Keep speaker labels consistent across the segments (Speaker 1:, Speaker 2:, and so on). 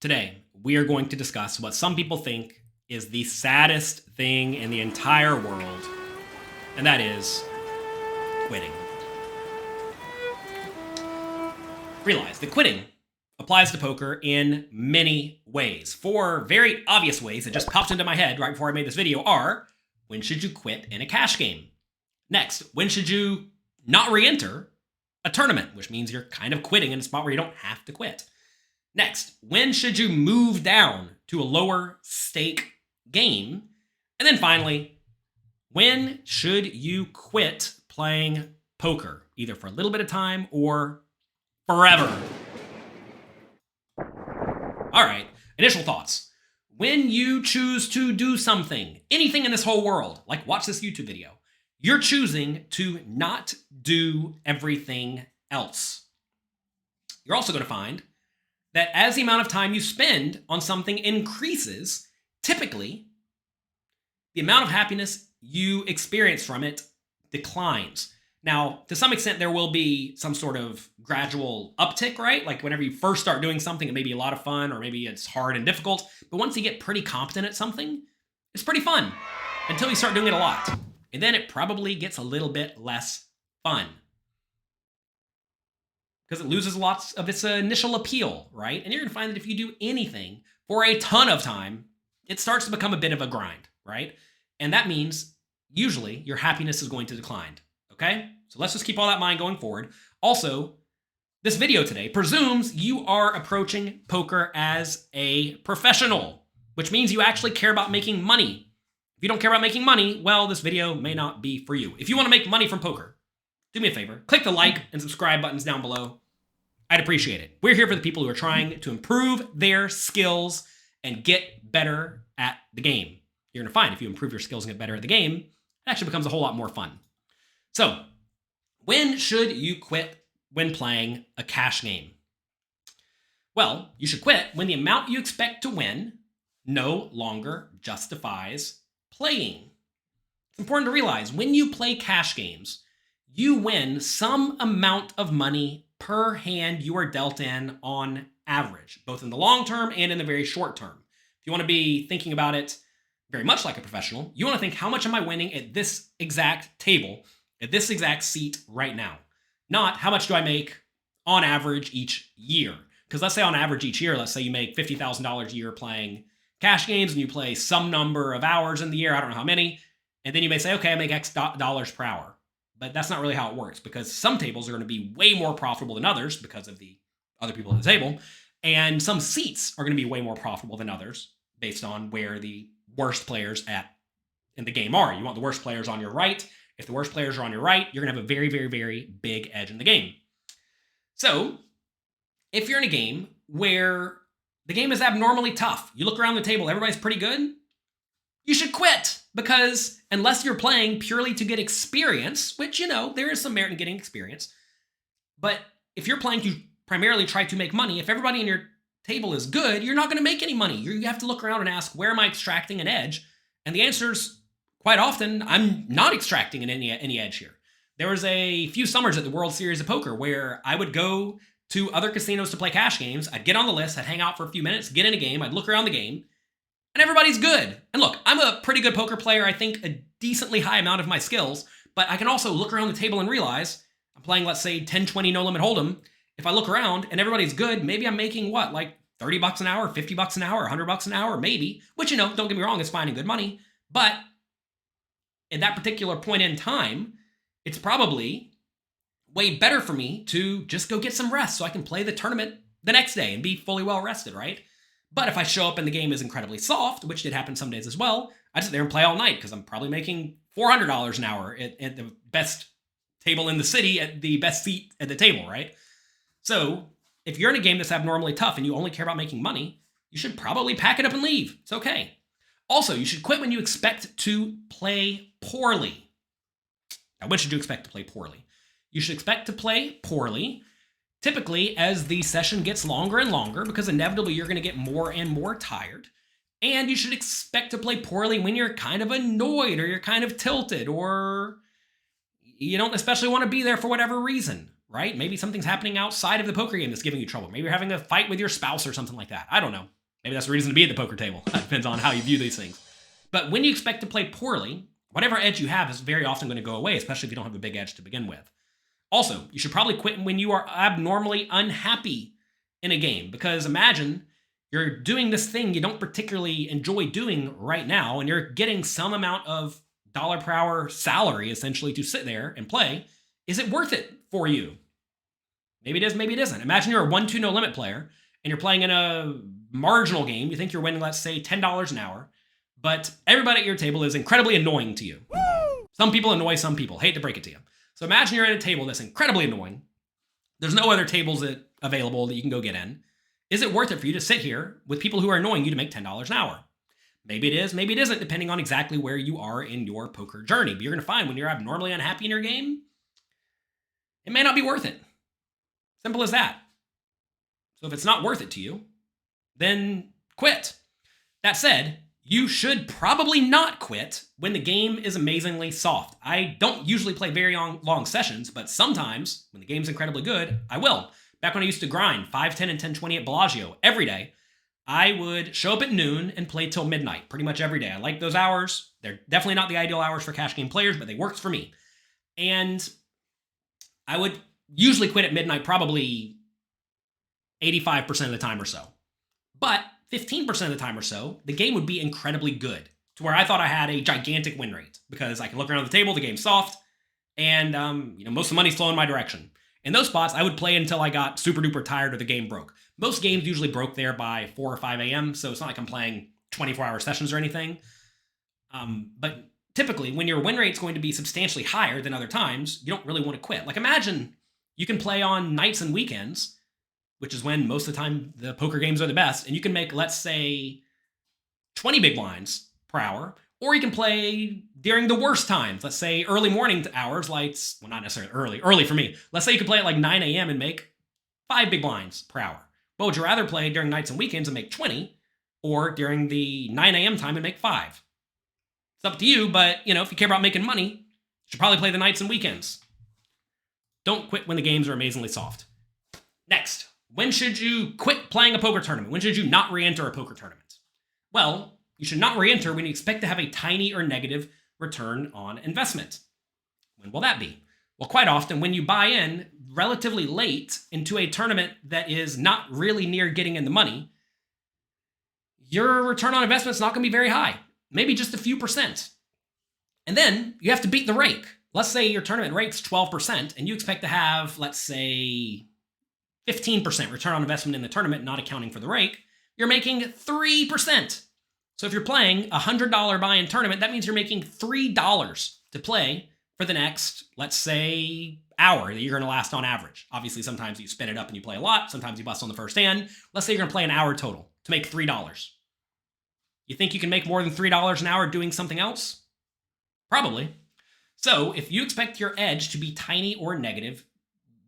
Speaker 1: Today, we are going to discuss what some people think is the saddest thing in the entire world, and that is quitting. Realize that quitting applies to poker in many ways. Four very obvious ways that just popped into my head right before I made this video are: when should you quit in a cash game? Next, when should you not re-enter a tournament, which means you're kind of quitting in a spot where you don't have to quit. Next, when should you move down to a lower stake game? And then finally, when should you quit playing poker, either for a little bit of time or forever? All right, initial thoughts. When you choose to do something, anything in this whole world, like watch this YouTube video, you're choosing to not do everything else. You're also going to find that as the amount of time you spend on something increases, typically, the amount of happiness you experience from it declines. Now, to some extent, there will be some sort of gradual uptick, right? Like whenever you first start doing something, it may be a lot of fun, or maybe it's hard and difficult. But once you get pretty competent at something, it's pretty fun until you start doing it a lot. And then it probably gets a little bit less fun, because it loses lots of its initial appeal, right? And you're going to find that if you do anything for a ton of time, it starts to become a bit of a grind, right? And that means usually your happiness is going to decline, okay? So let's just keep all that in mind going forward. Also, this video today presumes you are approaching poker as a professional, which means you actually care about making money. If you don't care about making money, well, this video may not be for you. If you want to make money from poker, do me a favor, click the like and subscribe buttons down below. I'd appreciate it. We're here for the people who are trying to improve their skills and get better at the game. You're going to find if you improve your skills and get better at the game, it actually becomes a whole lot more fun. So, when should you quit when playing a cash game? Well, you should quit when the amount you expect to win no longer justifies playing. It's important to realize when you play cash games, you win some amount of money per hand you are dealt in on average, both in the long term and in the very short term. If you want to be thinking about it very much like a professional, you want to think, how much am I winning at this exact table, at this exact seat right now? Not how much do I make on average each year. Because let's say on average each year, let's say you make $50,000 a year playing cash games and you play some number of hours in the year, I don't know how many, and then you may say, okay, I make X dollars per hour. But that's not really how it works, because some tables are going to be way more profitable than others because of the other people at the table, and some seats are going to be way more profitable than others based on where the worst players in the game are. You want the worst players on your right. If the worst players are on your right, you're going to have a very, very, very big edge in the game. So if you're in a game where the game is abnormally tough, you look around the table, everybody's pretty good, you should quit. Because unless you're playing purely to get experience, which, you know, there is some merit in getting experience, but if you're playing to primarily try to make money, if everybody in your table is good, you're not going to make any money. You have to look around and ask, where am I extracting an edge? And the answer's quite often, I'm not extracting any edge here. There was a few summers at the World Series of Poker where I would go to other casinos to play cash games. I'd get on the list, I'd hang out for a few minutes, get in a game, I'd look around the game, and everybody's good. And look, I'm a pretty good poker player. I think a decently high amount of my skills, but I can also look around the table and realize I'm playing, let's say, 10-20 no limit hold'em. If I look around and everybody's good, maybe I'm making what, like $30 an hour, $50 an hour, $100 an hour, maybe, which, you know, don't get me wrong, it's fine and good money. But at that particular point in time, it's probably way better for me to just go get some rest so I can play the tournament the next day and be fully well rested, right? But if I show up and the game is incredibly soft, which did happen some days as well, I sit there and play all night because I'm probably making $400 an hour at the best table in the city, at the best seat at the table, right? So if you're in a game that's abnormally tough and you only care about making money, you should probably pack it up and leave. It's okay. Also, you should quit when you expect to play poorly. Now, when should you expect to play poorly? You should expect to play poorly typically as the session gets longer and longer, because inevitably you're going to get more and more tired. And you should expect to play poorly when you're kind of annoyed or you're kind of tilted or you don't especially want to be there for whatever reason. right? Maybe something's happening outside of the poker game that's giving you trouble. Maybe you're having a fight with your spouse or something like that. I don't know. Maybe that's the reason to be at the poker table. That depends on how you view these things. But when you expect to play poorly, whatever edge you have is very often going to go away, especially if you don't have a big edge to begin with. Also, you should probably quit when you are abnormally unhappy in a game, because imagine you're doing this thing you don't particularly enjoy doing right now, and you're getting some amount of dollar per hour salary essentially to sit there and play. Is it worth it for you? Maybe it is, maybe it isn't. Imagine you're a 1-2 no limit player and you're playing in a marginal game. You think you're winning, let's say, $10 an hour, but everybody at your table is incredibly annoying to you. Some people annoy some people. Hate to break it to you. So imagine you're at a table that's incredibly annoying. There's no other tables available that you can go get in. Is it worth it for you to sit here with people who are annoying you to make $10 an hour? Maybe it is, maybe it isn't, depending on exactly where you are in your poker journey. But you're going to find when you're abnormally unhappy in your game, it may not be worth it. Simple as that. So if it's not worth it to you, then quit. That said, you should probably not quit when the game is amazingly soft. I don't usually play very long sessions, but sometimes when the game's incredibly good, I will. Back when I used to grind 5, 10, and 10, 20 at Bellagio every day, I would show up at noon and play till midnight pretty much every day. I like those hours. They're definitely not the ideal hours for cash game players, but they worked for me. And I would usually quit at midnight probably 85% of the time or so. But 15% of the time or so, the game would be incredibly good to where I thought I had a gigantic win rate because I can look around the table, the game's soft, and most of the money's flowing my direction. In those spots, I would play until I got super duper tired or the game broke. Most games usually broke there by 4 or 5 a.m., so it's not like I'm playing 24-hour sessions or anything. But typically, when your win rate's going to be substantially higher than other times, you don't really want to quit. Like imagine you can play on nights and weekends, which is when most of the time the poker games are the best, and you can make, let's say, 20 big blinds per hour, or you can play during the worst times, let's say early morning hours, not necessarily early for me. Let's say you could play at like 9 a.m. and make 5 big blinds per hour. But would you rather play during nights and weekends and make 20, or during the 9 a.m. time and make 5? It's up to you, but if you care about making money, you should probably play the nights and weekends. Don't quit when the games are amazingly soft. Next, when should you quit playing a poker tournament? When should you not re-enter a poker tournament? Well, you should not re-enter when you expect to have a tiny or negative return on investment. When will that be? Well, quite often when you buy in relatively late into a tournament that is not really near getting in the money, your return on investment is not going to be very high. Maybe just a few percent. And then you have to beat the rake. Let's say your tournament rake's 12% and you expect to have, let's say, 15% return on investment in the tournament, not accounting for the rake. You're making 3%. So if you're playing a $100 buy-in tournament, that means you're making $3 to play for the next, let's say, hour that you're going to last on average. Obviously, sometimes you spin it up and you play a lot. Sometimes you bust on the first hand. Let's say you're going to play an hour total to make $3. You think you can make more than $3 an hour doing something else? Probably. So if you expect your edge to be tiny or negative,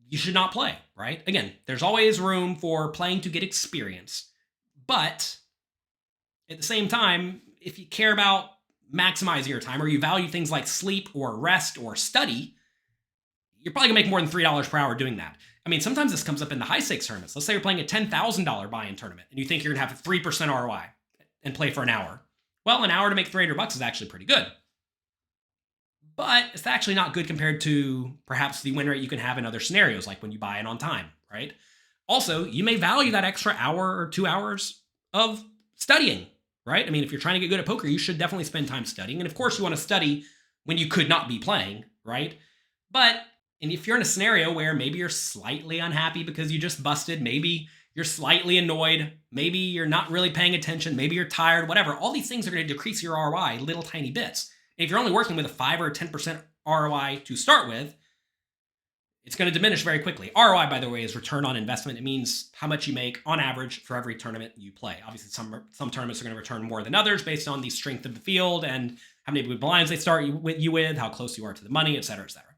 Speaker 1: you should not play, right? Again, there's always room for playing to get experience. But at the same time, if you care about maximizing your time or you value things like sleep or rest or study, you're probably gonna make more than $3 per hour doing that. I mean, sometimes this comes up in the high stakes tournaments. Let's say you're playing a $10,000 buy-in tournament and you think you're gonna have a 3% ROI and play for an hour. Well, an hour to make $300 is actually pretty good. But it's actually not good compared to perhaps the win rate you can have in other scenarios, like when you buy in on time, right? Also, you may value that extra hour or 2 hours of studying, right? I mean, if you're trying to get good at poker, you should definitely spend time studying. And of course, you want to study when you could not be playing, right? And if you're in a scenario where maybe you're slightly unhappy because you just busted, maybe you're slightly annoyed, maybe you're not really paying attention, maybe you're tired, whatever, all these things are going to decrease your ROI little tiny bits. And if you're only working with a 5 or 10% ROI to start with, it's going to diminish very quickly. ROI, by the way, is return on investment. It means how much you make on average for every tournament you play. Obviously, some tournaments are going to return more than others based on the strength of the field and how many big blinds they start you with, how close you are to the money, et cetera, et cetera.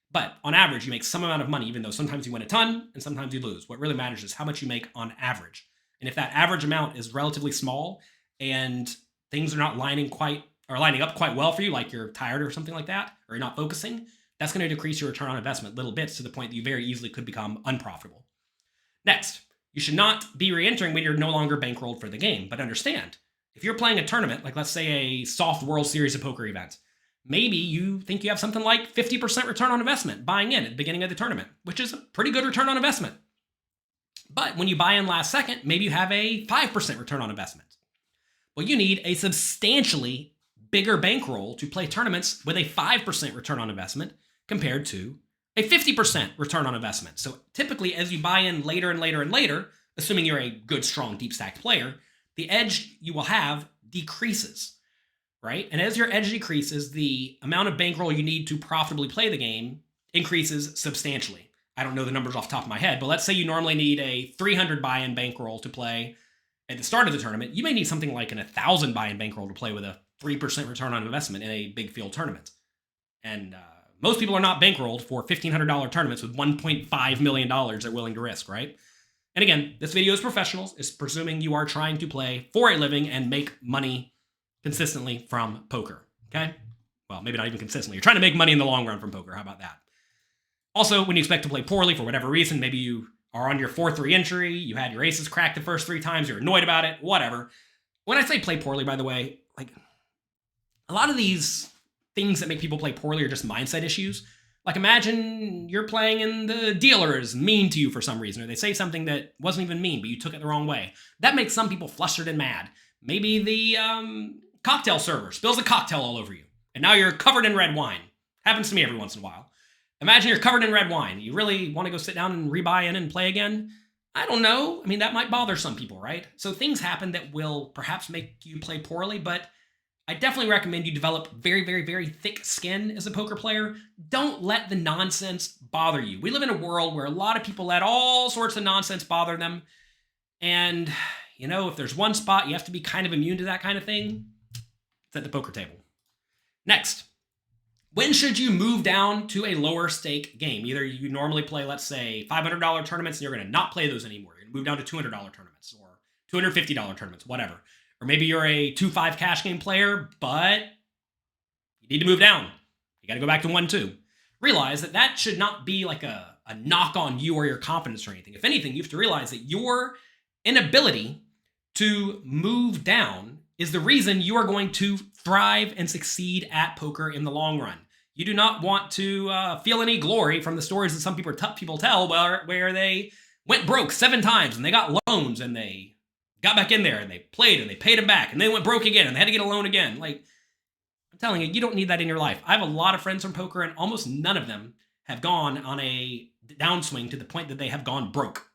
Speaker 1: But on average, you make some amount of money, even though sometimes you win a ton and sometimes you lose. What really matters is how much you make on average. And if that average amount is relatively small and things are not lining up quite well for you, like you're tired or something like that, or you're not focusing, That's going to decrease your return on investment little bits to the point that you very easily could become unprofitable. Next, you should not be re-entering when you're no longer bankrolled for the game. But understand, if you're playing a tournament, like let's say a soft World Series of Poker event, maybe you think you have something like 50% return on investment buying in at the beginning of the tournament, which is a pretty good return on investment. But when you buy in last second, maybe you have a 5% return on investment. Well, you need a substantially bigger bankroll to play tournaments with a 5% return on investment compared to a 50% return on investment. So typically, as you buy in later and later and later, assuming you're a good, strong, deep stacked player, the edge you will have decreases, right? And as your edge decreases, the amount of bankroll you need to profitably play the game increases substantially. I don't know the numbers off the top of my head, but let's say you normally need a 300 buy-in bankroll to play at the start of the tournament. You may need something like an 1,000 buy-in bankroll to play with a 3% return on investment in a big field tournament. And most people are not bankrolled for $1,500 tournaments with $1.5 million they're willing to risk, right? And again, this video is professionals. It's presuming you are trying to play for a living and make money consistently from poker, okay? Well, maybe not even consistently. You're trying to make money in the long run from poker. How about that? Also, when you expect to play poorly for whatever reason, maybe you are on your 4th re-entry, you had your aces cracked the first 3 times, you're annoyed about it, whatever. When I say play poorly, by the way, like a lot of these things that make people play poorly are just mindset issues. Like imagine you're playing and the dealer is mean to you for some reason, or they say something that wasn't even mean, but you took it the wrong way. That makes some people flustered and mad. Maybe the cocktail server spills a cocktail all over you, and now you're covered in red wine. Happens to me every once in a while. Imagine you're covered in red wine. You really want to go sit down and rebuy in and play again? I don't know. I mean, that might bother some people, right? So things happen that will perhaps make you play poorly, but I definitely recommend you develop very, very, very thick skin as a poker player. Don't let the nonsense bother you. We live in a world where a lot of people let all sorts of nonsense bother them. And, you know, if there's one spot you have to be kind of immune to that kind of thing, it's at the poker table. Next. When should you move down to a lower stake game? Either you normally play, let's say, $500 tournaments and you're going to not play those anymore. You're going to move down to $200 tournaments or $250 tournaments, whatever. Or maybe you're a 2-5 cash game player, but you need to move down. You got to go back to 1-2. Realize that that should not be like a knock on you or your confidence or anything. If anything, you have to realize that your inability to move down is the reason you are going to thrive and succeed at poker in the long run. You do not want to feel any glory from the stories that some people tell where they went broke 7 times and they got loans and they got back in there and they played and they paid them back and they went broke again and they had to get a loan again. Like, I'm telling you, you don't need that in your life. I have a lot of friends from poker and almost none of them have gone on a downswing to the point that they have gone broke.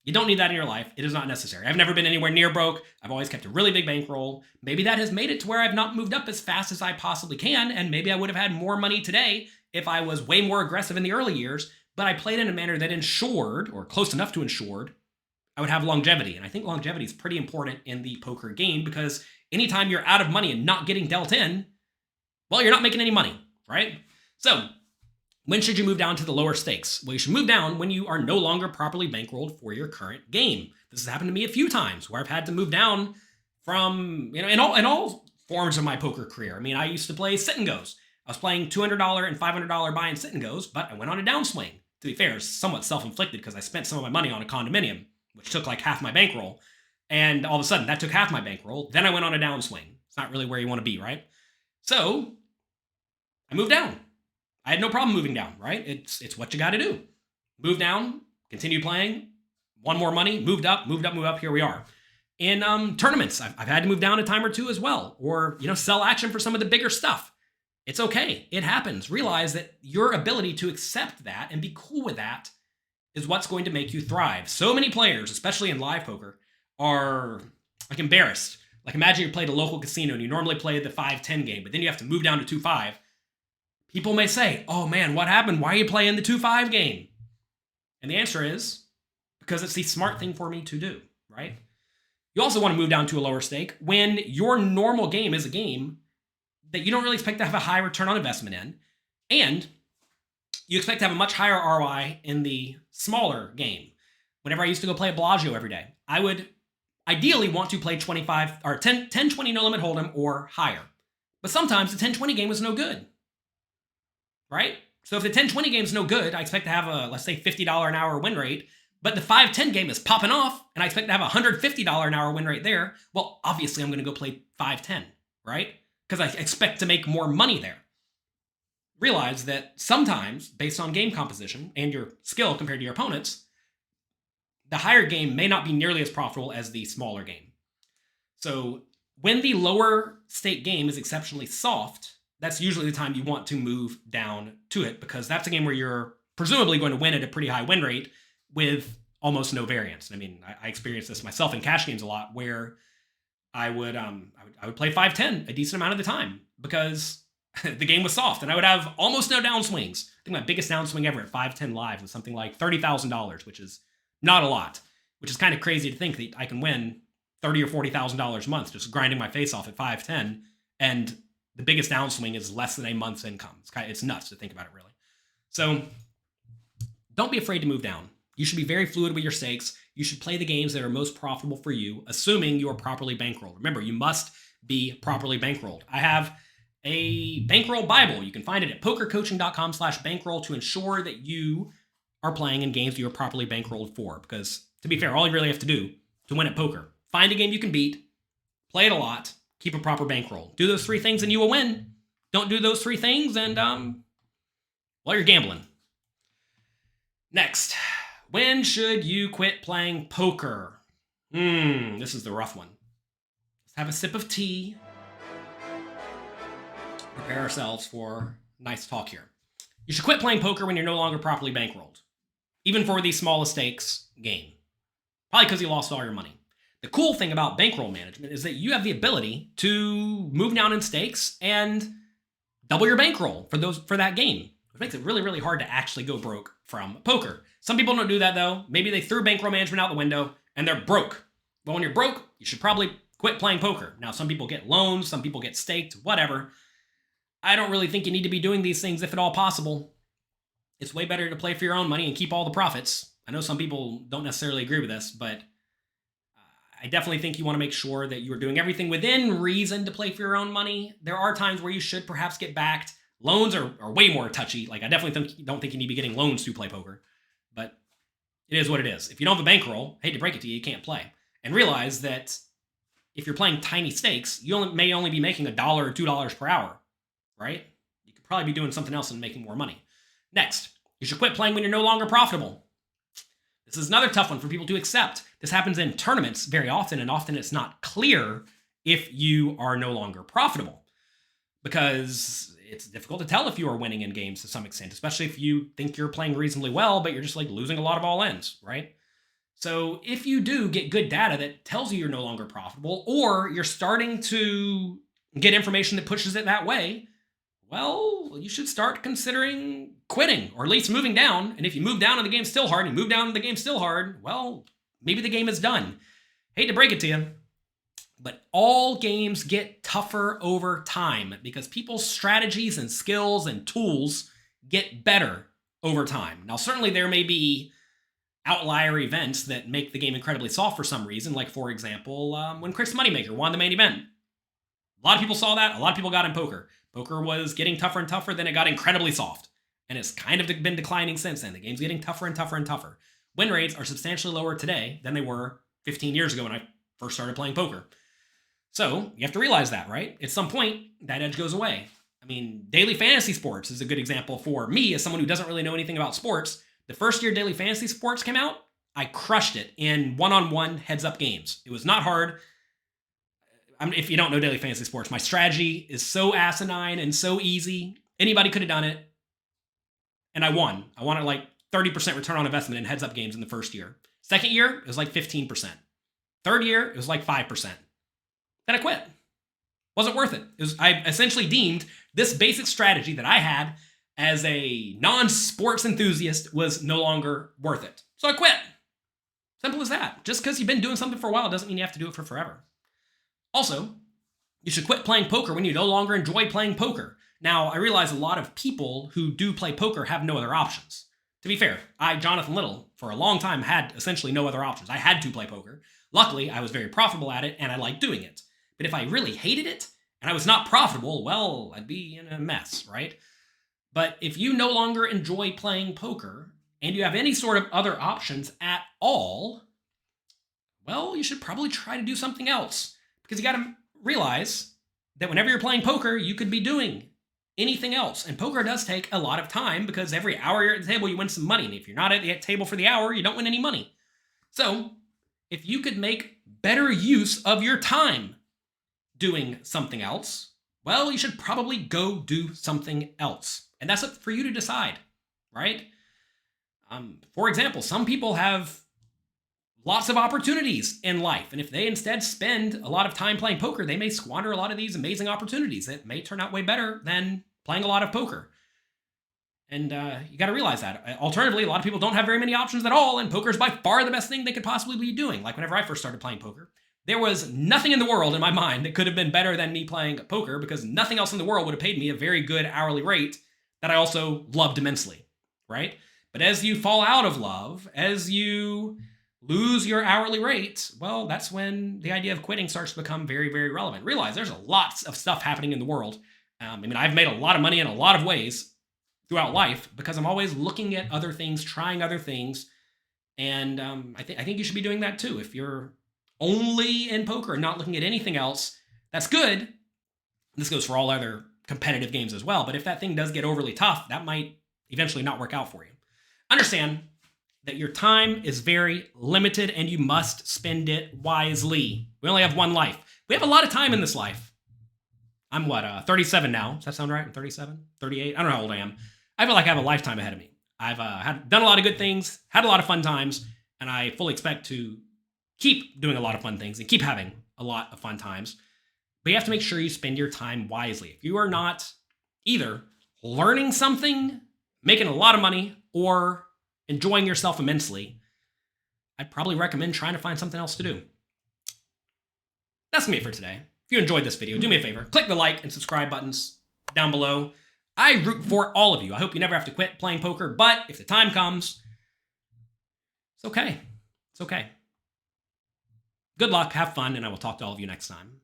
Speaker 1: You don't need that in your life. It is not necessary. I've never been anywhere near broke. I've always kept a really big bankroll. Maybe that has made it to where I've not moved up as fast as I possibly can, and maybe I would have had more money today if I was way more aggressive in the early years, but I played in a manner that ensured, or close enough to ensured, I would have longevity. And I think longevity is pretty important in the poker game because anytime you're out of money and not getting dealt in, well, you're not making any money, right? So, when should you move down to the lower stakes? Well, you should move down when you are no longer properly bankrolled for your current game. This has happened to me a few times where I've had to move down from, you know, in all forms of my poker career. I mean, I used to play sit and goes. I was playing $200 and $500 buy and sit and goes, but I went on a downswing. To be fair, it's somewhat self-inflicted because I spent some of my money on a condominium, which took like half my bankroll. And all of a sudden, that took half my bankroll. Then I went on a downswing. It's not really where you want to be, right? So, I moved down. I had no problem moving down, right? It's what you got to do. Move down, continue playing, won more money, moved up, here we are. In tournaments, I've had to move down a time or two as well, or, you know, sell action for some of the bigger stuff. It's okay. It happens. Realize that your ability to accept that and be cool with that is what's going to make you thrive. So many players, especially in live poker, are like embarrassed. Like imagine you played a local casino and you normally play the 5-10 game, but then you have to move down to 2-5. People may say, oh man, what happened? Why are you playing the 2-5 game? And the answer is, because it's the smart thing for me to do, right? You also want to move down to a lower stake when your normal game is a game that you don't really expect to have a high return on investment in, and you expect to have a much higher ROI in the smaller game. Whenever I used to go play at Bellagio every day, I would ideally want to play 25 or 10-20 no limit hold'em or higher. But sometimes the 10-20 game was no good. Right? So if the 10-20 game is no good, I expect to have a, let's say, $50 an hour win rate, but the 5-10 game is popping off, and I expect to have a $150 an hour win rate there. Well, obviously I'm going to go play 5-10, right? Because I expect to make more money there. Realize that sometimes, based on game composition and your skill compared to your opponents, the higher game may not be nearly as profitable as the smaller game. So when the lower stake game is exceptionally soft, that's usually the time you want to move down to it, because that's a game where you're presumably going to win at a pretty high win rate with almost no variance. I mean, I experienced this myself in cash games a lot, where I would play 5-10 a decent amount of the time because the game was soft, and I would have almost no downswings. I think my biggest downswing ever at 5-10 live was something like $30,000, which is not a lot, which is kind of crazy to think that I can win $30,000 or $40,000 a month just grinding my face off at 5-10, and the biggest downswing is less than a month's income. It's nuts to think about it, really. So don't be afraid to move down. You should be very fluid with your stakes. You should play the games that are most profitable for you, assuming you are properly bankrolled. Remember, you must be properly bankrolled. I have a bankroll Bible. You can find it at pokercoaching.com/bankroll to ensure that you are playing in games you are properly bankrolled for. Because, to be fair, all you really have to do to win at poker, find a game you can beat, play it a lot, keep a proper bankroll. Do those 3 things and you will win. Don't do those 3 things and, well, you're gambling. Next, when should you quit playing poker? This is the rough one. Let's have a sip of tea. Prepare ourselves for nice talk here. You should quit playing poker when you're no longer properly bankrolled, even for the smallest stakes game. Probably because you lost all your money. The cool thing about bankroll management is that you have the ability to move down in stakes and double your bankroll for that game, which makes it really, really hard to actually go broke from poker. Some people don't do that, though. Maybe they threw bankroll management out the window and they're broke. But when you're broke, you should probably quit playing poker. Now, some people get loans, some people get staked, whatever. I don't really think you need to be doing these things if at all possible. It's way better to play for your own money and keep all the profits. I know some people don't necessarily agree with this, but I definitely think you want to make sure that you are doing everything within reason to play for your own money. There are times where you should perhaps get backed. Loans are way more touchy. Like, I definitely don't think you need to be getting loans to play poker, but it is what it is. If you don't have a bankroll, hate to break it to you, you can't play. And realize that if you're playing tiny stakes, you may only be making $1 or $2 per hour, right? You could probably be doing something else and making more money. Next, you should quit playing when you're no longer profitable. This is another tough one for people to accept. This happens in tournaments very often, and often it's not clear if you are no longer profitable, because it's difficult to tell if you are winning in games to some extent, especially if you think you're playing reasonably well, but you're just like losing a lot of all ends, right? So if you do get good data that tells you you're no longer profitable, or you're starting to get information that pushes it that way, well, you should start considering quitting, or at least moving down. And if you move down and the game's still hard, and you move down and the game's still hard, well, maybe the game is done. Hate to break it to you, but all games get tougher over time because people's strategies and skills and tools get better over time. Now, certainly there may be outlier events that make the game incredibly soft for some reason, like, for example, when Chris Moneymaker won the main event. A lot of people saw that. A lot of people got in poker. Poker was getting tougher and tougher, then it got incredibly soft. And it's kind of been declining since then. The game's getting tougher and tougher and tougher. Win rates are substantially lower today than they were 15 years ago when I first started playing poker. So you have to realize that, right? At some point, that edge goes away. I mean, daily fantasy sports is a good example for me as someone who doesn't really know anything about sports. The first year daily fantasy sports came out, I crushed it in one-on-one heads-up games. It was not hard. If you don't know daily fantasy sports, my strategy is so asinine and so easy. Anybody could have done it. And I won. I won at like 30% return on investment in heads-up games in the first year. Second year, it was like 15%. Third year, it was like 5%. Then I quit. Wasn't worth it. I essentially deemed this basic strategy that I had as a non-sports enthusiast was no longer worth it. So I quit. Simple as that. Just because you've been doing something for a while doesn't mean you have to do it for forever. Also, you should quit playing poker when you no longer enjoy playing poker. Now, I realize a lot of people who do play poker have no other options. To be fair, I, Jonathan Little, for a long time had essentially no other options. I had to play poker. Luckily, I was very profitable at it, and I liked doing it. But if I really hated it, and I was not profitable, well, I'd be in a mess, right? But if you no longer enjoy playing poker and you have any sort of other options at all, well, you should probably try to do something else, because you got to realize that whenever you're playing poker, you could be doing anything else. And poker does take a lot of time, because every hour you're at the table, you win some money. And if you're not at the table for the hour, you don't win any money. So if you could make better use of your time doing something else, well, you should probably go do something else. And that's up for you to decide, right? For example, some people have lots of opportunities in life. And if they instead spend a lot of time playing poker, they may squander a lot of these amazing opportunities that may turn out way better than playing a lot of poker. And you got to realize that. Alternatively, a lot of people don't have very many options at all, and poker is by far the best thing they could possibly be doing. Like whenever I first started playing poker, there was nothing in the world in my mind that could have been better than me playing poker, because nothing else in the world would have paid me a very good hourly rate that I also loved immensely, right? But as you fall out of love, as you lose your hourly rate, well, that's when the idea of quitting starts to become very, very relevant. Realize there's a lot of stuff happening in the world. I've made a lot of money in a lot of ways throughout life because I'm always looking at other things, trying other things. And I think you should be doing that too. If you're only in poker and not looking at anything else, that's good. This goes for all other competitive games as well. But if that thing does get overly tough, that might eventually not work out for you. Understand that your time is very limited and you must spend it wisely. We only have one life. We have a lot of time in this life. I'm 37 now. Does that sound right? I'm 37, 38. I don't know how old I am. I feel like I have a lifetime ahead of me. I've done a lot of good things, had a lot of fun times, and I fully expect to keep doing a lot of fun things and keep having a lot of fun times. But you have to make sure you spend your time wisely. If you are not either learning something, making a lot of money, or enjoying yourself immensely, I'd probably recommend trying to find something else to do. That's me for today. If you enjoyed this video, do me a favor, click the like and subscribe buttons down below. I root for all of you. I hope you never have to quit playing poker, but if the time comes, it's okay. It's okay. Good luck, have fun, and I will talk to all of you next time.